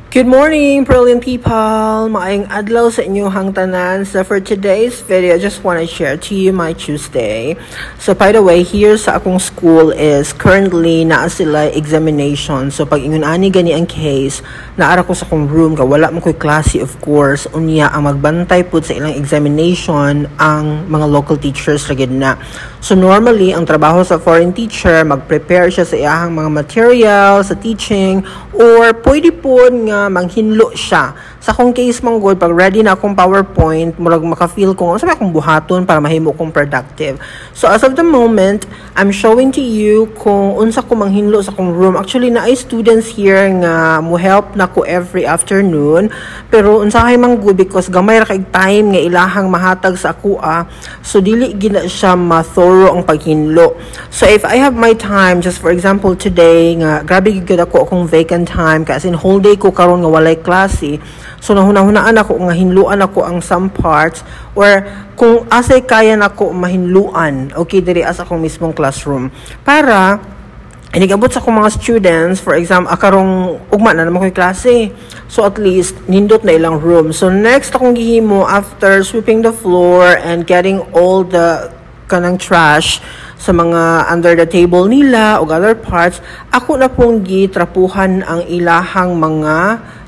Good morning, brilliant people! Maayong adlaw sa inyong tanan. So for today's video, I just want to share to you my Tuesday. So by the way, here sa akong school is currently naa sila examination. So pag ingon ani gani ang case, naara ko sa akong room, wala mo ko'y klase of course. Unya ang magbantay po sa ilang examination ang mga local teachers lagid na. So normally, ang trabaho sa foreign teacher, mag-prepare siya sa iyahang mga material, sa teaching, or pwede po nga manghinlo siya. Sa akong case man good, pag ready na akong PowerPoint, murag maka-feel ko, sabi akong buhaton para mahimo kong productive. So as of the moment, I'm showing to you kung unsa ko manghinlo sa akong room. Actually, na ay students here nga mo help na ko every afternoon. Pero unsahay man good because gamay ra kay time nga ilahang mahatag sa ako So dili gina siya ma-thorough ang paghinlo. So if I have my time, just for example today, nga grabe gid ako akong vacant time kasi whole day ko karon nga walay klase. So nahuna-hunaan ako nga hinluan ako ang some parts or kung asay kaya nako mahinluan, okay, diri as akong mismong classroom para inigabot sa akong mga students, for example, karong ugma na naman ko'y klase. So at least nindot na ilang room. So next akong gihimo after sweeping the floor and getting all the kanang trash sa mga under the table nila o other parts, ako na pong gitrapuhan ang ilahang mga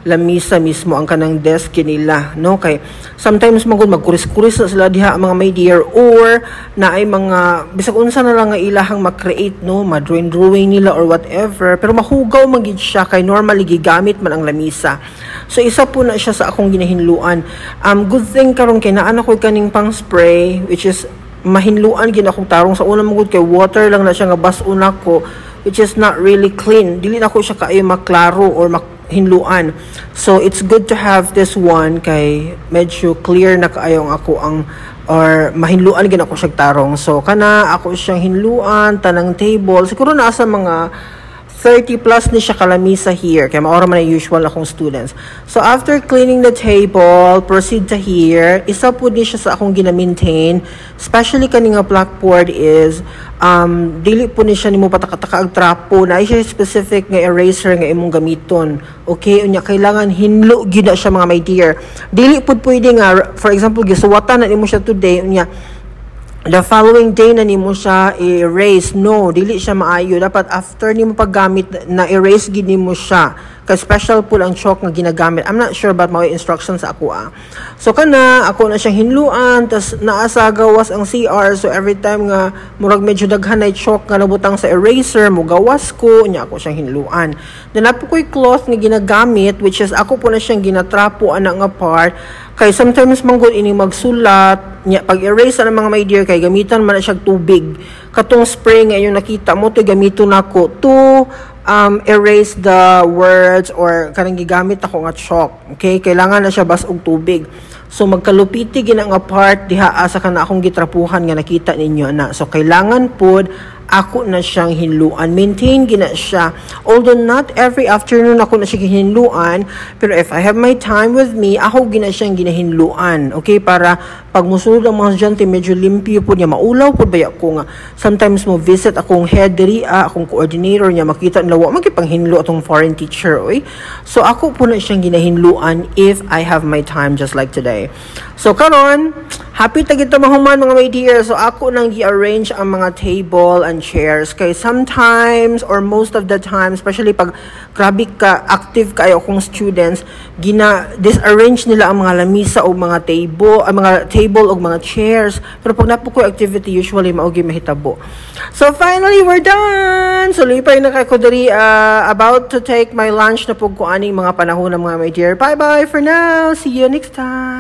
lamisa mismo ang kanang desk nila, no? Kay sometimes magkuris-kuris na sila diha mga my dear, or na ay mga bisag unsa na lang nga ilahang ma-create, no, ma-drawing nila or whatever, pero mahugaw magid siya kay normally gigamit man ang lamisa. So isa po na siya sa akong ginahinluan. Good thing karon kay naa na koy kaning pang spray, which is mahinluan gid akong tarong sa una mugod kay water lang na siya nga bas-una ko, which is not really clean. Dili na ko siya kaayo maklaro or hinluan. So it's good to have this one kay medyo clear na kaayo ang ako ang or mahinluan gid ako siya tarong. So kana ako siyang hinluan tanang table. Siguro naa sa mga 30 plus ni siya kalamisa here kaya maora man na usual akong students. So after cleaning the table, proceed to here. Isa po din siya sa akong gina-maintain, especially kani nga blackboard is dili po ni siya nimo patakataka ang trapo na siya specific nga eraser nga imong gamiton. Okay, unya kailangan hinlo gid na siya mga my dear. Dili pud pwede nga for example gisuwatan na nimo siya today unya the following day na nimo siya erase. No, dili siya maayo. Dapat after nimo paggamit na erase gid nimo siya. Kay special po ang chalk nga ginagamit. I'm not sure about my instructions sa ako So kana ako na siyang hinluan, tas naa sa gawas ang CR. So every time nga murag medyo daghan na chalk nga nabutang sa eraser, mo gawas ko, nya ako siyang hinluan. Then napo ko'y cloth nga ginagamit, which is ako po na siyang ginatrapo ana nga part. Kay sometimes manggod ini magsulat, nya pag erase na mga my dear kay gamitan man na siya tubig. Katong spray nga yung nakita mo to gamiton nako to erase the words or kanang gigamit ako nga chalk. Okay, kailangan na siya bas og tubig. So magkalupiti gina nga part diha sa kana akong gitrapuhan nga nakita ninyo na. So kailangan pod ako na siyang hinluan. Maintain gina siya. Although not every afternoon ako na siya hinluan, pero if I have my time with me, ako gina siyang ginahinluan. Okay, para pag musulod ang mga estudyante medyo limpyo po niya, maulaw po ba ako nga. Sometimes mo visit akong head diri, akong coordinator niya, makita nila wa magipanghinlo atong foreign teacher, oy. So ako po na siyang ginahinluan if I have my time just like today. So karon, happy ta kita mahuman mga my dear. So ako nang gi-arrange ang mga table and chairs kay sometimes or most of the time, especially pag grabe ka active kayo akong students, disarrange nila ang mga lamisa o mga table o mga chairs. Pero pag napo ko activity, usually maugi mahitabo. So finally, we're done! So lipay na ko diri about to take my lunch na po ko aning mga panahon ng mga my dear. Bye bye for now! See you next time!